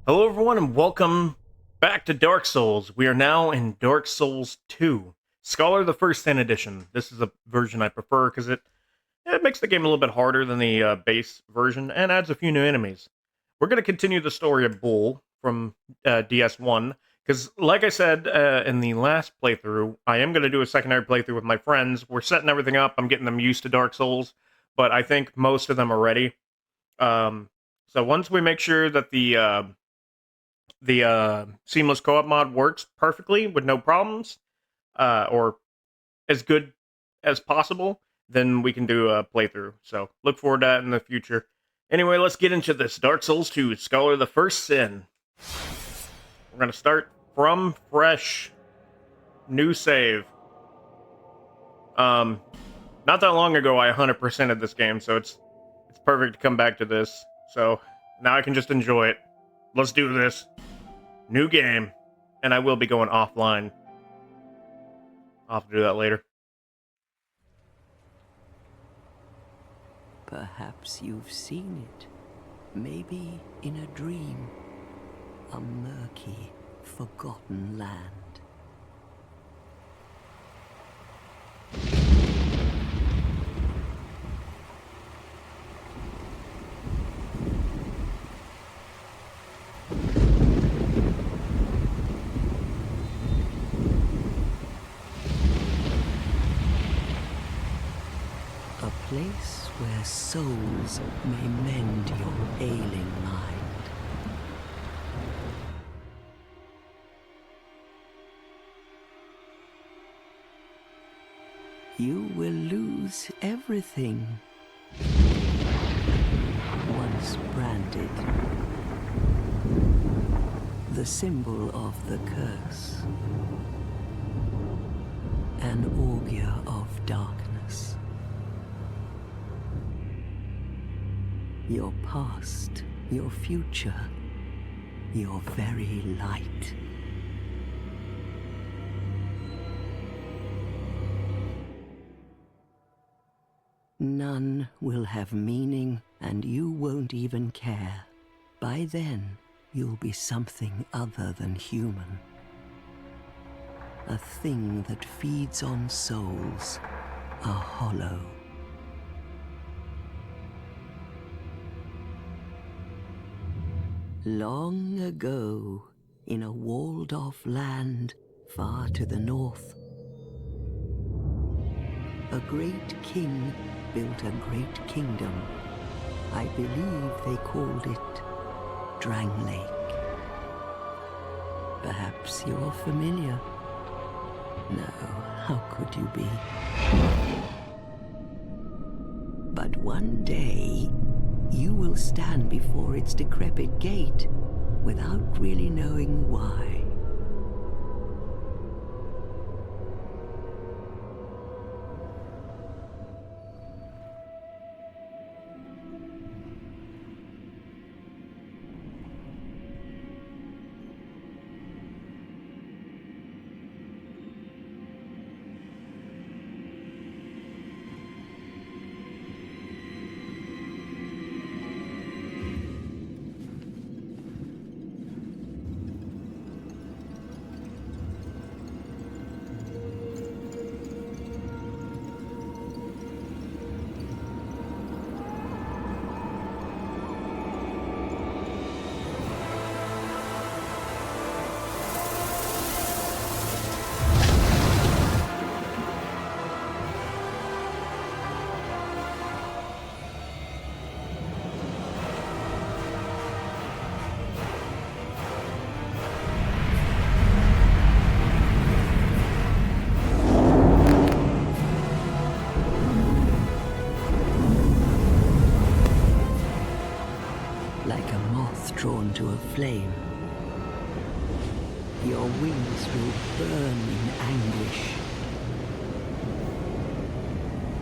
Hello, everyone, and welcome back to Dark Souls. We are now in Dark Souls 2, Scholar the First Sin Edition. This is a version I prefer because it makes the game a little bit harder than the base version and adds a few new enemies. We're going to continue the story of Bull from DS1 because, like I said in the last playthrough, I am going to do a secondary playthrough with my friends. We're setting everything up. I'm getting them used to Dark Souls, but I think most of them are ready. So once we make sure that the seamless co-op mod works perfectly with no problems, or as good as possible, then we can do a playthrough. So look forward to that in the future. Anyway, let's get into this. Dark Souls 2, Scholar the First Sin. We're going to start from fresh. New save. Not that long ago I 100%ed this game, so it's perfect to come back to this. So now I can just enjoy it. Let's do this. New game. And I will be going offline. I'll have to do that later. Perhaps you've seen it. Maybe in a dream. A murky, forgotten land. A place where souls may mend your ailing mind. You will lose everything. Once branded. The symbol of the curse. An augur of darkness. Your past, your future, your very light. None will have meaning, and you won't even care. By then, you'll be something other than human. A thing that feeds on souls, a hollow. Long ago, in a walled-off land far to the north, a great king built a great kingdom. I believe they called it Drang Lake. Perhaps you're familiar. No, how could you be? But one day, you will stand before its decrepit gate without really knowing why. Like a moth drawn to a flame, your wings will burn in anguish.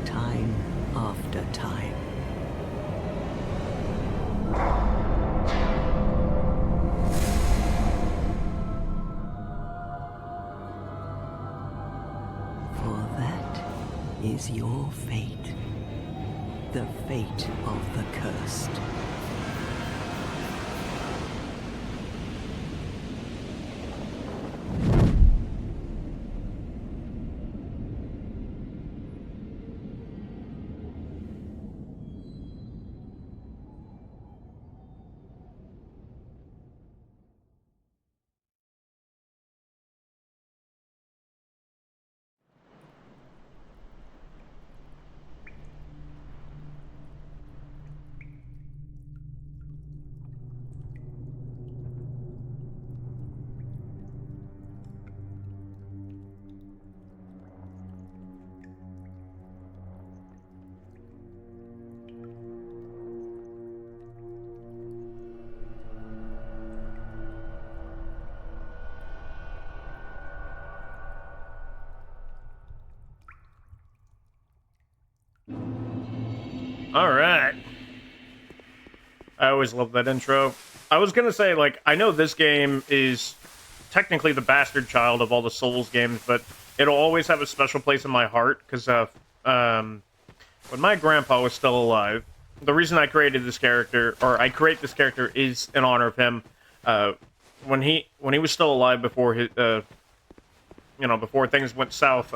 Time after time. For that is your fate. The fate of the cursed. Alright. I always love that intro. I was gonna say, like, I know this game is technically the bastard child of all the Souls games, but it'll always have a special place in my heart, because when my grandpa was still alive, the reason I created this character, or I create this character, is in honor of him. When he was still alive before his, before things went south,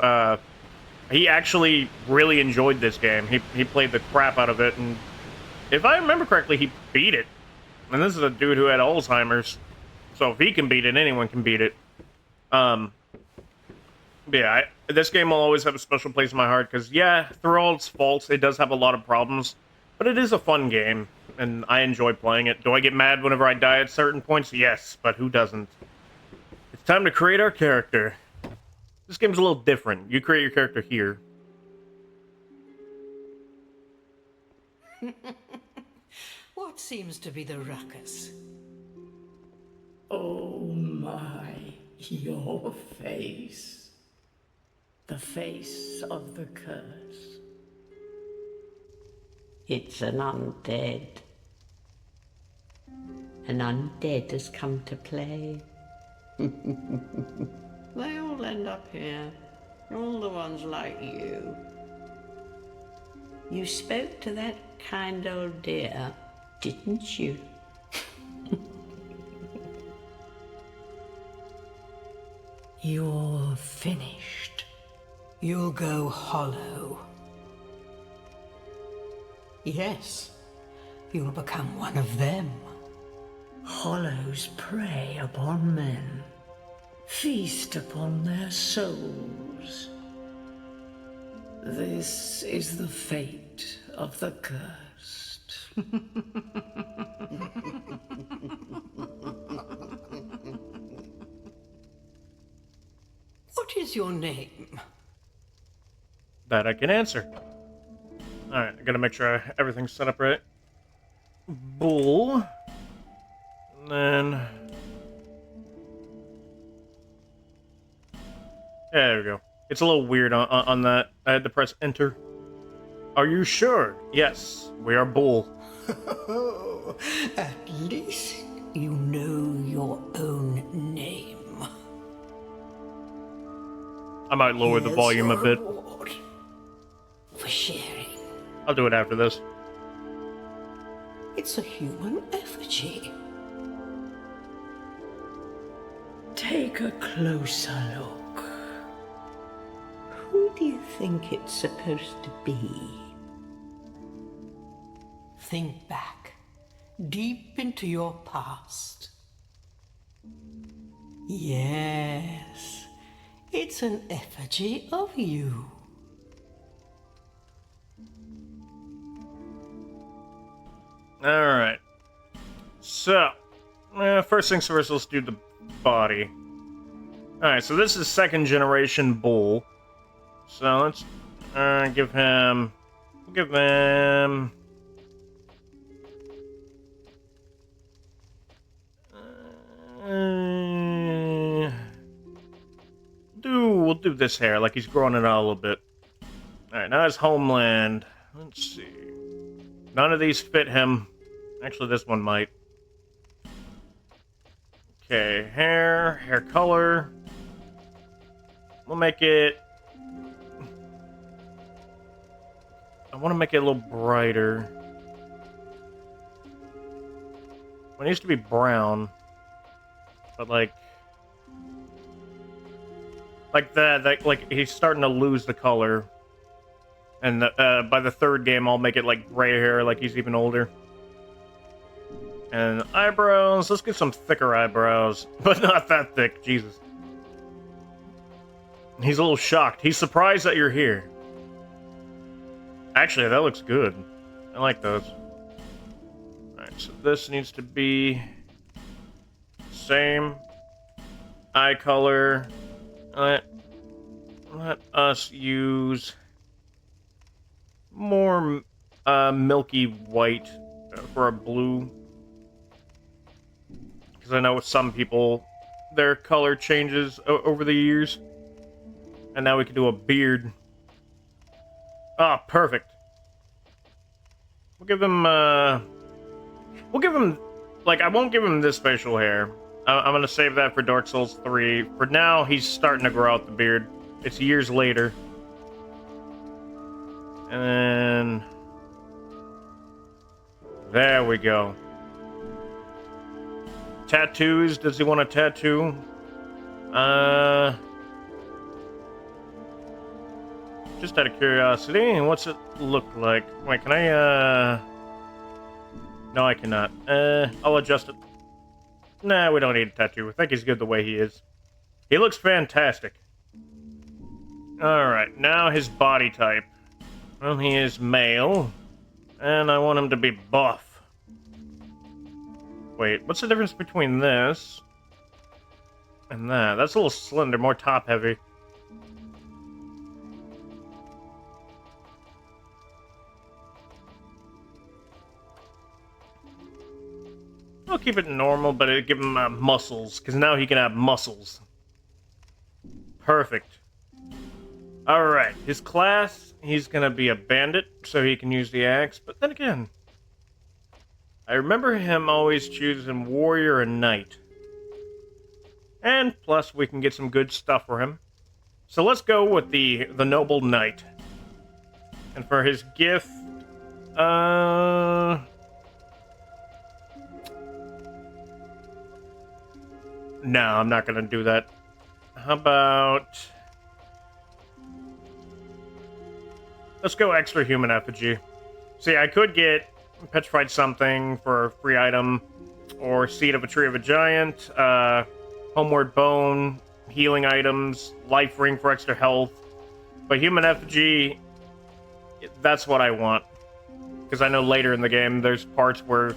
he actually really enjoyed this game. He played the crap out of it, and if I remember correctly, he beat it. And this is a dude who had Alzheimer's, so if he can beat it, anyone can beat it. Yeah, this game will always have a special place in my heart, because, yeah, through all its faults, it does have a lot of problems, but it is a fun game, and I enjoy playing it. Do I get mad whenever I die at certain points? Yes, but who doesn't? It's time to create our character. This game's a little different. You create your character here. What seems to be the ruckus? Oh my, your face. The face of the curse. It's an undead. An undead has come to play. They all end up here. All the ones like you. You spoke to that kind old dear, didn't you? You're finished. You'll go hollow. Yes, you'll become one of them. Hollows prey upon men, feast upon their souls. This is the fate of the cursed. What is your name? That I can answer. Alright, I gotta make sure everything's set up right. Bull. And then... there we go. It's a little weird on that. I had to press enter. Are you sure? Yes, we are Bull. At least you know your own name. I might lower the Here's volume a your bit. reward for sharing. I'll do it after this. It's a human effigy. Take a closer look. Who do you think it's supposed to be? Think back, deep into your past. Yes, it's an effigy of you. Alright. So, first things first, let's do the body. Alright, so this is second generation Bull. So let's give him... we'll do this hair, like he's growing it out a little bit. Alright, now his homeland. Let's see. None of these fit him. Actually, this one might. Okay, hair color. We'll make it... I want to make it a little brighter. Well, it needs to be brown. But like that, like he's starting to lose the color. And by the third game, I'll make it like gray hair, like he's even older. And eyebrows, let's get some thicker eyebrows, but not that thick, Jesus. He's a little shocked. He's surprised that you're here. Actually, that looks good. I like those. Alright, so this needs to be... same eye color. Let us use more milky white for a blue. Because I know with some people, their color changes over the years. And now we can do a beard. Ah, perfect. We'll give him, like, I won't give him this facial hair. I'm gonna save that for Dark Souls 3. For now, he's starting to grow out the beard. It's years later. And then... there we go. Tattoos. Does he want a tattoo? Just out of curiosity, what's it look like? Wait, can I, no, I cannot. I'll adjust it. Nah, we don't need a tattoo. I think he's good the way he is. He looks fantastic. Alright, now his body type. Well, he is male. And I want him to be buff. Wait, what's the difference between this and that? That's a little slender, more top-heavy. I'll keep it normal, but it'll give him muscles, because now he can have muscles. Perfect. Alright, his class, he's gonna be a bandit, so he can use the axe, but then again, I remember him always choosing warrior and knight. And plus, we can get some good stuff for him. So let's go with the noble knight. And for his gift, no, I'm not gonna do that. How about... let's go extra human effigy. See, I could get petrified something for a free item, or seed of a tree of a giant, homeward bone, healing items, life ring for extra health. But human effigy, that's what I want. Because I know later in the game, there's parts where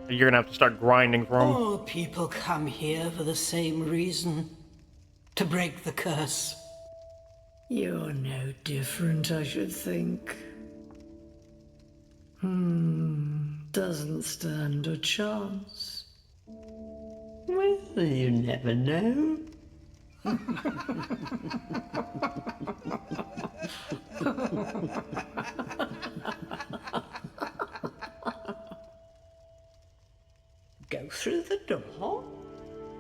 you're gonna have to start grinding for them. All people come here for the same reason. To break the curse. You're no different, I should think. Doesn't stand a chance. Well, you never know. Go through the door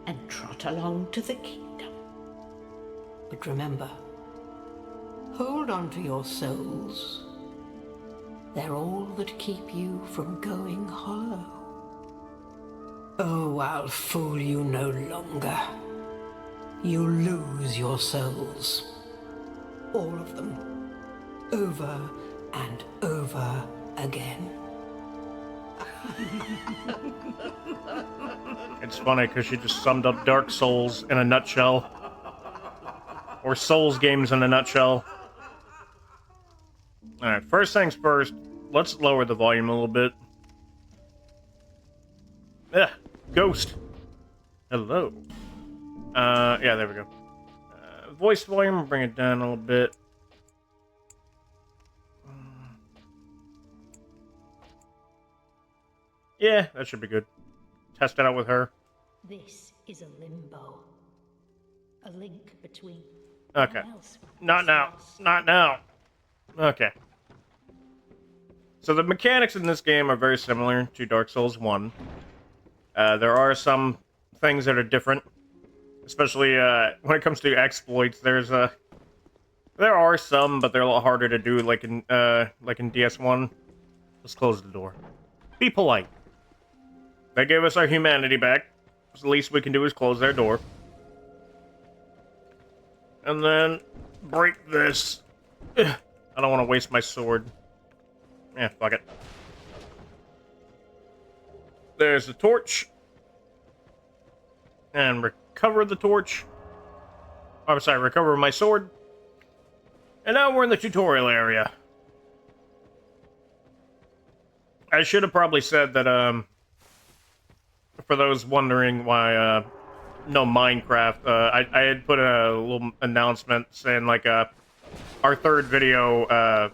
and trot along to the kingdom. But remember, hold on to your souls. They're all that keep you from going hollow. Oh, I'll fool you no longer. You'll lose your souls. All of them. Over and over again. It's funny because she just summed up Dark Souls in a nutshell. Or Souls games in a nutshell. Alright, first things first, let's lower the volume a little bit. Yeah, ghost. Hello. Yeah, there we go. Voice volume, bring it down a little bit. Yeah, that should be good. Test it out with her. This is a limbo. A link between... Okay. Not now. Not now. Okay. So the mechanics in this game are very similar to Dark Souls 1. There are some things that are different. Especially when it comes to exploits, there are some, but they're a lot harder to do, like in DS1. Let's close the door. Be polite. They gave us our humanity back. So the least we can do is close their door. And then break this. Ugh, I don't want to waste my sword. Yeah, fuck it. There's the torch. And recover the torch. Oh, I'm sorry, recover my sword. And now we're in the tutorial area. I should have probably said that, for those wondering why, no Minecraft, I had put a little announcement saying, like, our third video,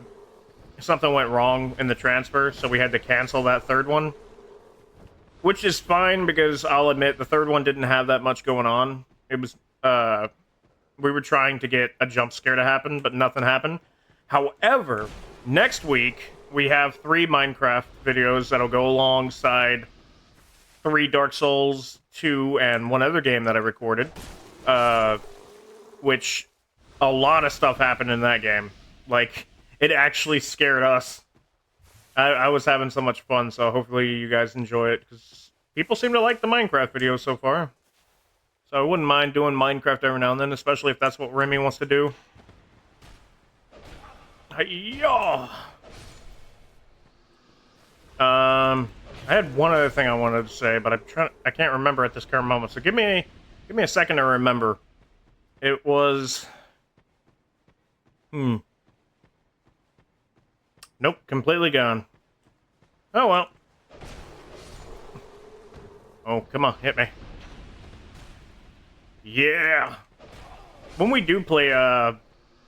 something went wrong in the transfer, so we had to cancel that third one. Which is fine, because I'll admit, the third one didn't have that much going on. It was, we were trying to get a jump scare to happen, but nothing happened. However, next week, we have 3 Minecraft videos that'll go alongside 3 Dark Souls, 2, and one other game that I recorded. Which a lot of stuff happened in that game. Like, it actually scared us. I was having so much fun, so hopefully you guys enjoy it, because people seem to like the Minecraft videos so far. So I wouldn't mind doing Minecraft every now and then, especially if that's what Remy wants to do. Hi-yah! I had one other thing I wanted to say, but I can't remember at this current moment. So give me a second to remember. It was Nope, completely gone. Oh well. Oh, come on, hit me. Yeah. When we do play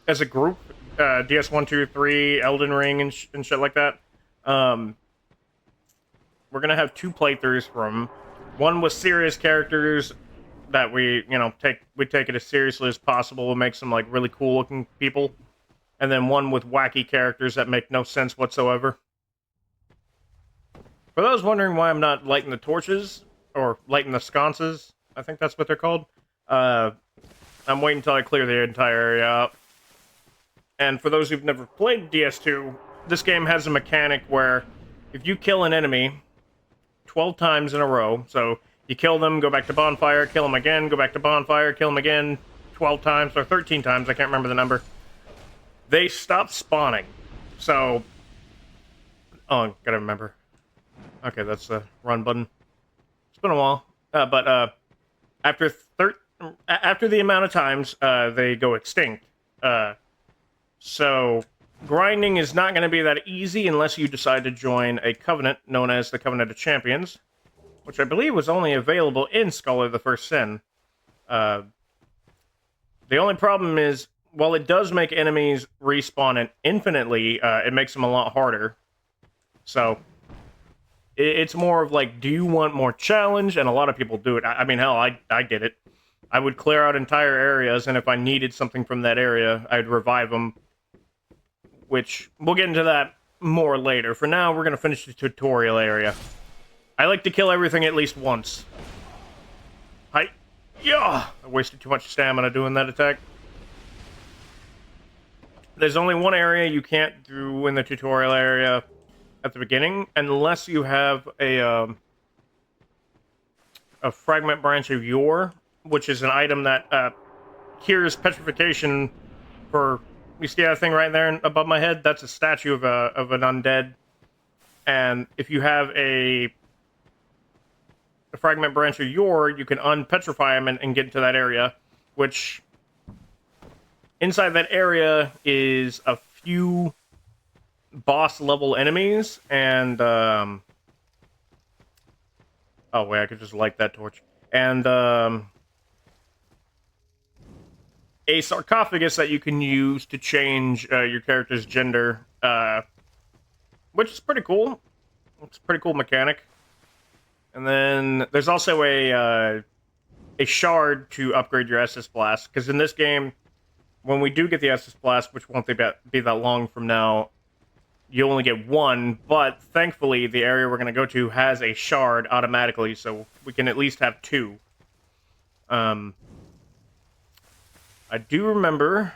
as a group, DS1, 2, 3, Elden Ring and shit like that, we're gonna have 2 playthroughs from. One with serious characters that we take it as seriously as possible and make some like really cool looking people, and then one with wacky characters that make no sense whatsoever. For those wondering why I'm not lighting the torches or lighting the sconces, I think that's what they're called. I'm waiting until I clear the entire area out. And for those who've never played DS2, this game has a mechanic where if you kill an enemy 12 times in a row, so you kill them, go back to bonfire, kill them again, go back to bonfire, kill them again 12 times, or 13 times, I can't remember the number, they stop spawning. So, oh, gotta remember. Okay, that's the run button. It's been a while. After the amount of times they go extinct. So grinding is not going to be that easy unless you decide to join a covenant known as the Covenant of Champions, which I believe was only available in Scholar of the First Sin. The only problem is, while it does make enemies respawn infinitely, it makes them a lot harder. So it's more of like, do you want more challenge? And a lot of people do it. I mean, hell, I did it. I would clear out entire areas, and if I needed something from that area, I'd revive them. Which, we'll get into that more later. For now, we're going to finish the tutorial area. I like to kill everything at least once. Yeah! I wasted too much stamina doing that attack. There's only one area you can't do in the tutorial area at the beginning, unless you have a fragment branch of yore, which is an item that cures petrification for... You see that thing right there above my head? That's a statue of an undead. And if you have a fragment branch of yore, you can unpetrify him and get into that area, which... Inside that area is a few boss-level enemies, and... Oh, wait, I could just light that torch. And, a sarcophagus that you can use to change your character's gender, which is pretty cool. It's a pretty cool mechanic. And then there's also a shard to upgrade your Estus Blast, because in this game, when we do get the Estus Blast, which won't be that long from now, you only get 1, but thankfully the area we're going to go to has a shard automatically, so we can at least have 2. I do remember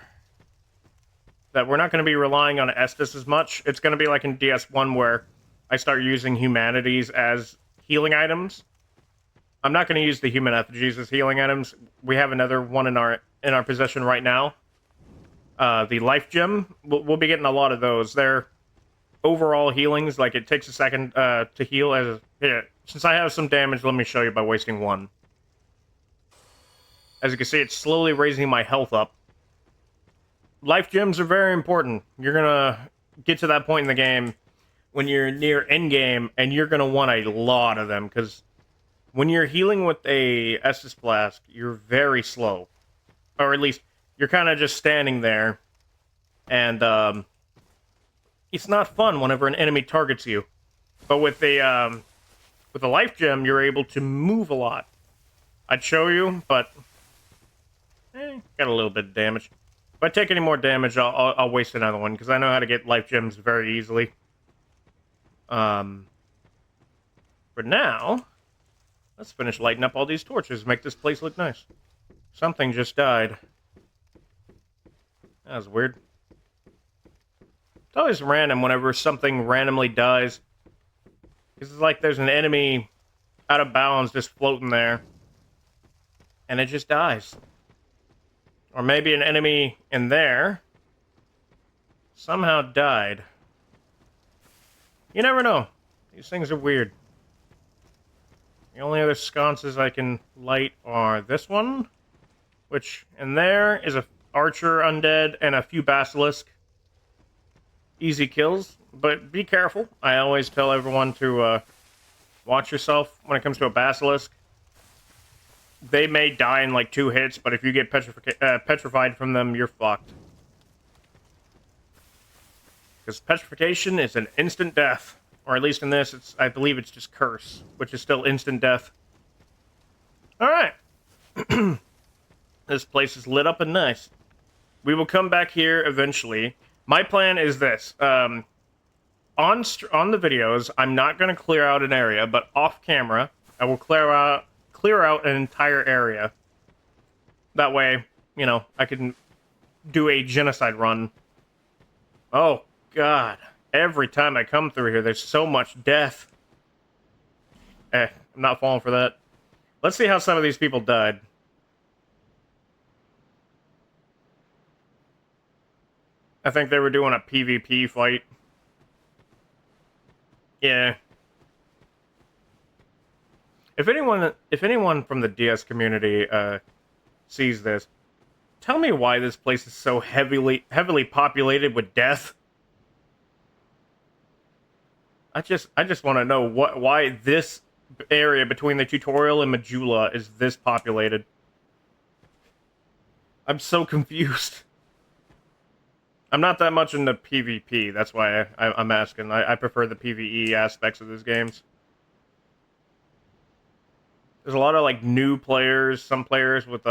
that we're not going to be relying on Estus as much. It's going to be like in DS1 where I start using humanities as healing items. I'm not going to use the human effigies as healing items. We have another one in our possession right now. The life gem, we'll be getting a lot of those. They're overall healings, like it takes a second to heal. Since I have some damage, let me show you by wasting 1. As you can see, it's slowly raising my health up. Life gems are very important. You're gonna get to that point in the game when you're near endgame, and you're gonna want a lot of them, because when you're healing with a Estus Blast, you're very slow. Or at least, you're kind of just standing there, and it's not fun whenever an enemy targets you. But with the life gem, you're able to move a lot. I'd show you, but... got a little bit of damage. If I take any more damage, I'll waste another one, because I know how to get life gems very easily. For now, let's finish lighting up all these torches, make this place look nice. Something just died. That was weird. It's always random whenever something randomly dies. It's like there's an enemy out of bounds just floating there. And it just dies. Or maybe an enemy in there somehow died. You never know. These things are weird. The only other sconces I can light are this one, which in there is a archer undead and a few basilisk. Easy kills, but be careful. I always tell everyone to watch yourself when it comes to a basilisk. They may die in like 2 hits, but if you get petrified from them, you're fucked. Because petrification is an instant death. Or at least in this, I believe it's just curse, which is still instant death. Alright. This place is lit up and nice. We will come back here eventually. My plan is this. On the videos, I'm not going to clear out an area, but off camera, I will clear out an entire area. That way, you know, I can do a genocide run. Oh, God. Every time I come through here, there's so much death. I'm not falling for that. Let's see how some of these people died. I think they were doing a PvP fight. Yeah. If anyone from the DS community sees this, tell me why this place is so heavily populated with death. I just want to know why this area between the tutorial and Majula is this populated. I'm so confused. I'm not that much into PvP, that's why I'm asking. I prefer the PvE aspects of these games. There's a lot of, like, new players, some players with,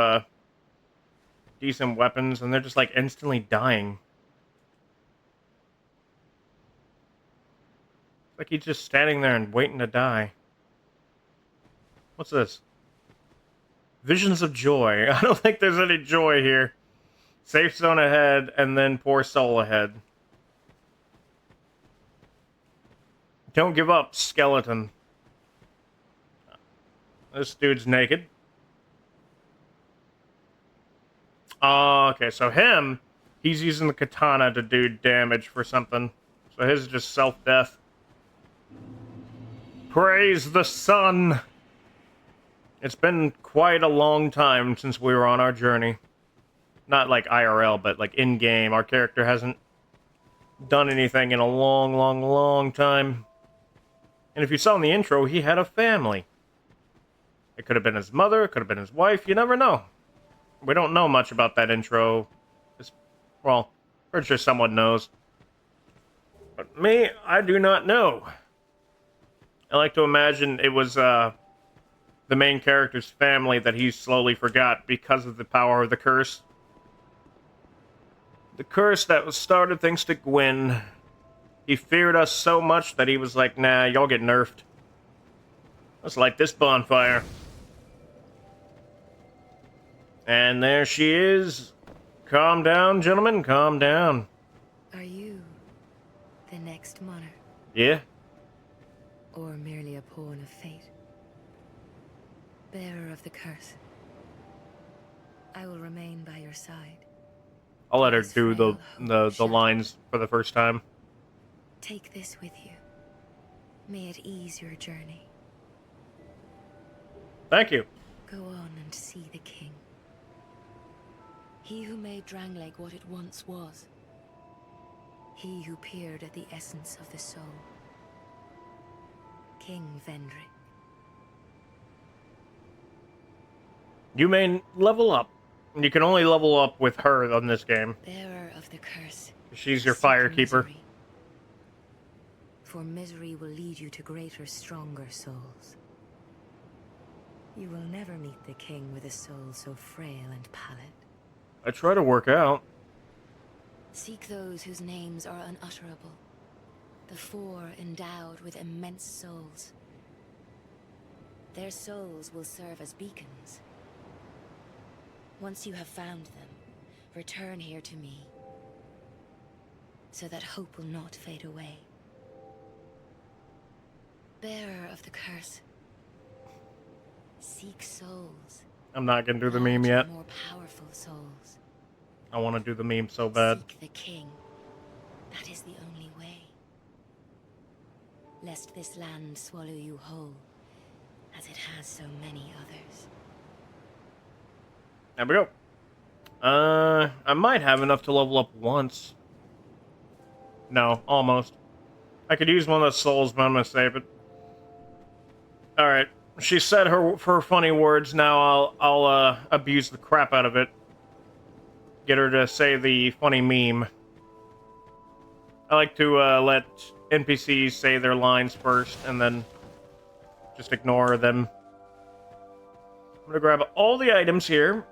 decent weapons, and they're just, like, instantly dying. It's like he's just standing there and waiting to die. What's this? Visions of joy. I don't think there's any joy here. Safe zone ahead, and then poor soul ahead. Don't give up, skeleton. This dude's naked. Okay, so he's using the katana to do damage for something. So his is just self-death. Praise the sun! It's been quite a long time since we were on our journey. Not like IRL, but like in-game. Our character hasn't done anything in a long time. And if you saw in the intro, he had a family. It could have been his mother, it could have been his wife, you never know. We don't know much about that intro. Well, pretty sure someone knows. But me, I do not know. I like to imagine it was, the main character's family that he slowly forgot because of the power of the curse. The curse that was started thanks to Gwyn. He feared us so much that he was like, nah, y'all get nerfed. Let's light this bonfire. And there she is. Calm down, gentlemen, calm down. Are you the next monarch? Yeah? Or merely a pawn of fate? Bearer of the curse. I will remain by your side. I'll let her do the lines for the first time. Take this with you. May it ease your journey. Thank you. Go on and see the king. He who made Drangleic what it once was. He who peered at the essence of the soul. King Vendrick. You may level up. You can only level up with her on this game. Bearer of the curse. She's your Seek firekeeper. misery. For misery will lead you to greater, stronger souls. You will never meet the king with a soul so frail and pallid. I try to work out. Seek those whose names are unutterable. The four endowed with immense souls. Their souls will serve as beacons. Once you have found them, return here to me, so that hope will not fade away. Bearer of the curse, seek souls. I'm not gonna do the meme Larger, yet. more powerful souls. I want to do the meme so bad. Seek the king. That is the only way. Lest this land swallow you whole, as it has so many others. There we go. I might have enough to level up once. No, almost. I could use one of those souls, but I'm gonna save it. Alright. She said her funny words, now I'll abuse the crap out of it. Get her to say the funny meme. I like to let NPCs say their lines first, and then just ignore them. I'm gonna grab all the items here,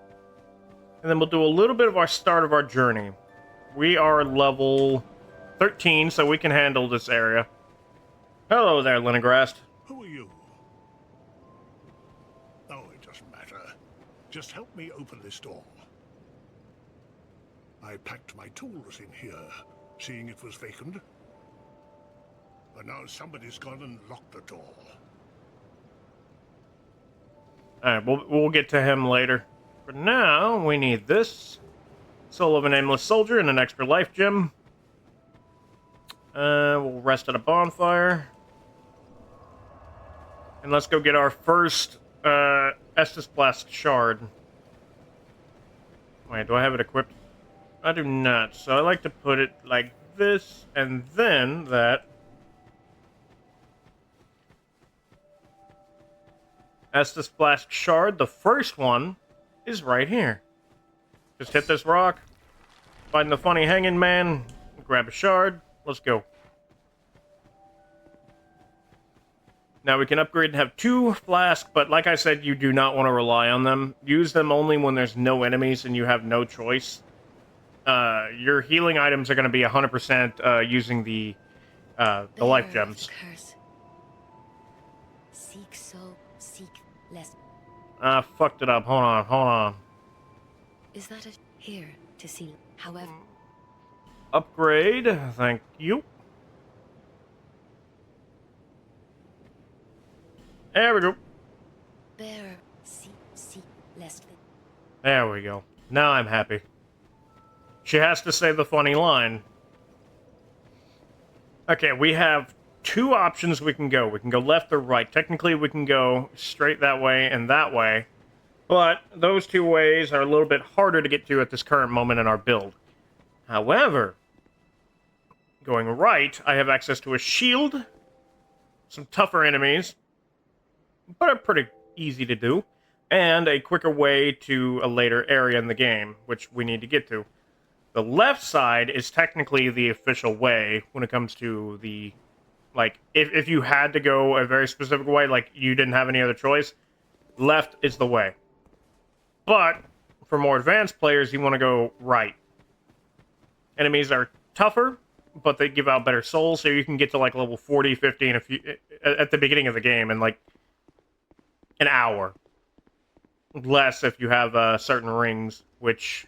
and then we'll do a little bit of our start of our journey. We are level 13, so we can handle this area. Hello there, Lenegrast. Who are you? Oh, it doesn't matter. Just help me open this door. I packed my tools in here, seeing it was vacant. But now somebody's gone and locked the door. Alright, we'll get to him later. For now, we need this. Soul of a Nameless Soldier and an extra life gem. We'll rest at a bonfire. And let's go get our first Estus Blast Shard. Wait, do I have it equipped? I do not, so I like to put it like this, and then that. Estus Blast Shard, the first one, is right here. Just hit this rock, find the funny hanging man, grab a shard, let's go. Now we can upgrade and have 2 flasks, but like I said, you do not want to rely on them. Use them only when there's no enemies and you have no choice. Your healing items are going to be 100% using the life gems. Seek soul, seek less. Fucked it up. Hold on. Is that it? Here to see. However, Upgrade. Thank you. There we go. bearer, seek less. There we go. Now I'm happy. She has to say the funny line. Okay, we have 2 options we can go. We can go left or right. Technically, we can go straight that way and that way. But those 2 ways are a little bit harder to get to at this current moment in our build. However, going right, I have access to a shield, some tougher enemies, but are pretty easy to do, and a quicker way to a later area in the game, which we need to get to. The left side is technically the official way when it comes to the, like, if you had to go a very specific way, like you didn't have any other choice, left is the way. But for more advanced players, you want to go right. Enemies are tougher, but they give out better souls, so you can get to like level 40, 50 in at the beginning of the game in like an hour. Less if you have certain rings, which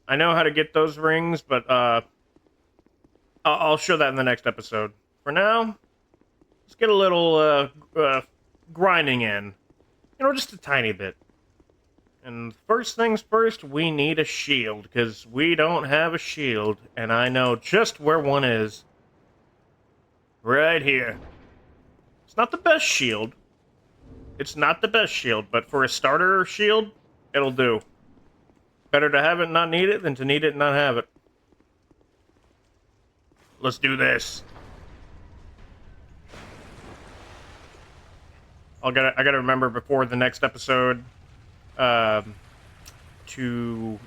I know how to get those rings, but I'll show that in the next episode. For now, let's get a little grinding in. You know, just a tiny bit. And first things first, we need a shield, because we don't have a shield, and I know just where one is. Right here. It's not the best shield. It's not the best shield, but for a starter shield, it'll do. Better to have it and not need it than to need it and not have it. Let's do this. I gotta remember before the next episode to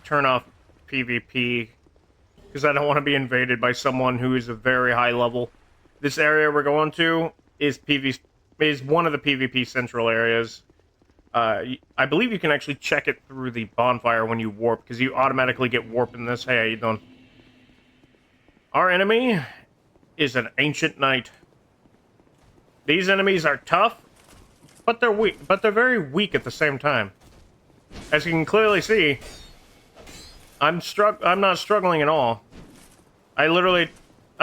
turn off PvP, because I don't want to be invaded by someone who is a very high level. This area we're going to is one of the PvP central areas. I believe you can actually check it through the bonfire when you warp, because you automatically get warp in this. Hey, how you doing? Our enemy is an ancient knight. These enemies are tough, but they're weak. But they're very weak at the same time. As you can clearly see, I'm not struggling at all. I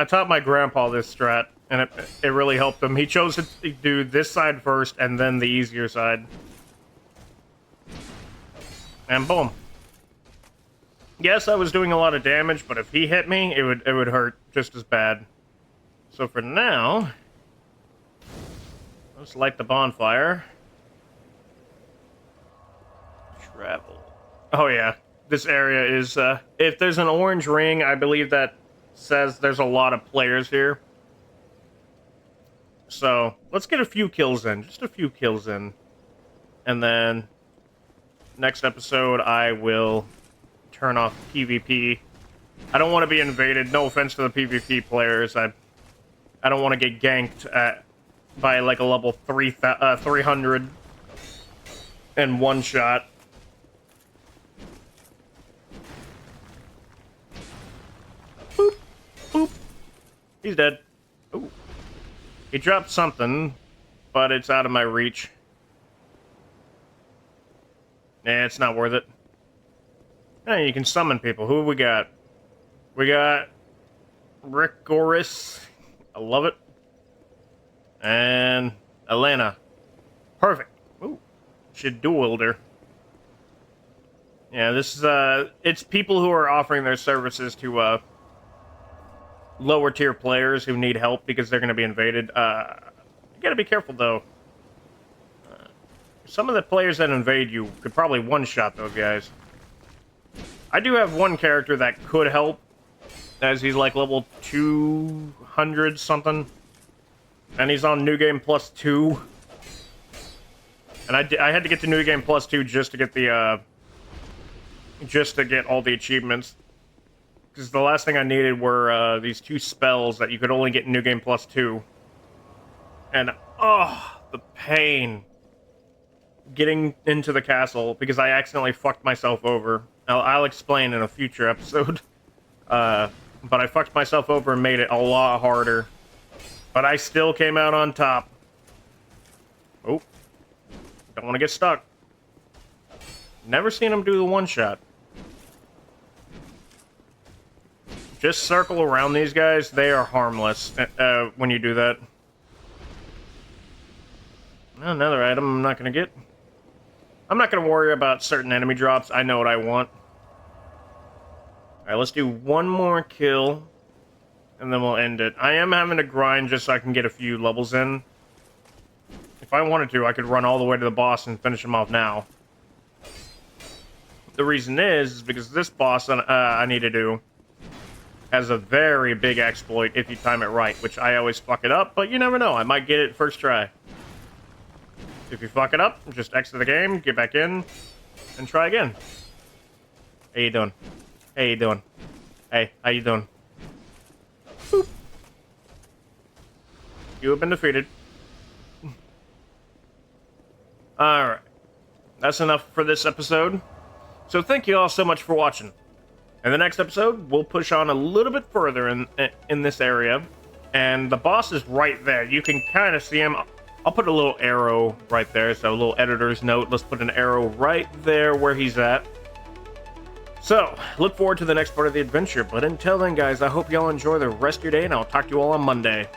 taught my grandpa this strat, and it really helped him. He chose to do this side first, and then the easier side. And boom. Yes, I was doing a lot of damage, but if he hit me, it would hurt just as bad. So for now, let's light the bonfire. Travel. Oh yeah, this area is, if there's an orange ring, I believe that says there's a lot of players here. So, let's get a few kills in, just a few kills in. And then, next episode, I will turn off PvP. I don't want to be invaded, no offense to the PvP players. I don't want to get ganked by like a level 300 in one shot. Boop, boop. He's dead. Ooh. He dropped something, but it's out of my reach. Nah, it's not worth it. Hey, you can summon people. Who have we got? We got Rick-Goris. I love it. And Elena. Perfect. Ooh. Should duel her. Yeah, this is, it's people who are offering their services to, lower tier players who need help because they're going to be invaded. You gotta be careful, though. Some of the players that invade you could probably one-shot those guys. I do have one character that could help, as he's like level 200 something, and he's on New Game Plus 2. And I had to get to New Game Plus 2 just to get the just to get all the achievements, because the last thing I needed were these 2 spells that you could only get in New Game Plus 2. And oh, the pain getting into the castle because I accidentally fucked myself over. I'll explain in a future episode. But I fucked myself over and made it a lot harder. But I still came out on top. Oh. Don't want to get stuck. Never seen him do the one-shot. Just circle around these guys. They are harmless when you do that. Another item I'm not going to get. I'm not going to worry about certain enemy drops. I know what I want. Alright, let's do one more kill, and then we'll end it. I am having to grind just so I can get a few levels in. If I wanted to, I could run all the way to the boss and finish him off now. The reason is because this boss I need to do has a very big exploit if you time it right, which I always fuck it up, but you never know. I might get it first try. If you fuck it up, just exit the game, get back in, and try again. How you doing? How you doing? Hey, how you doing? Boop. You have been defeated. Alright. That's enough for this episode. So thank you all so much for watching. In the next episode, we'll push on a little bit further in this area. And the boss is right there. You can kind of see him. I'll put a little arrow right there, so a little editor's note. Let's put an arrow right there where he's at. So, look forward to the next part of the adventure. But until then, guys, I hope y'all enjoy the rest of your day, and I'll talk to you all on Monday.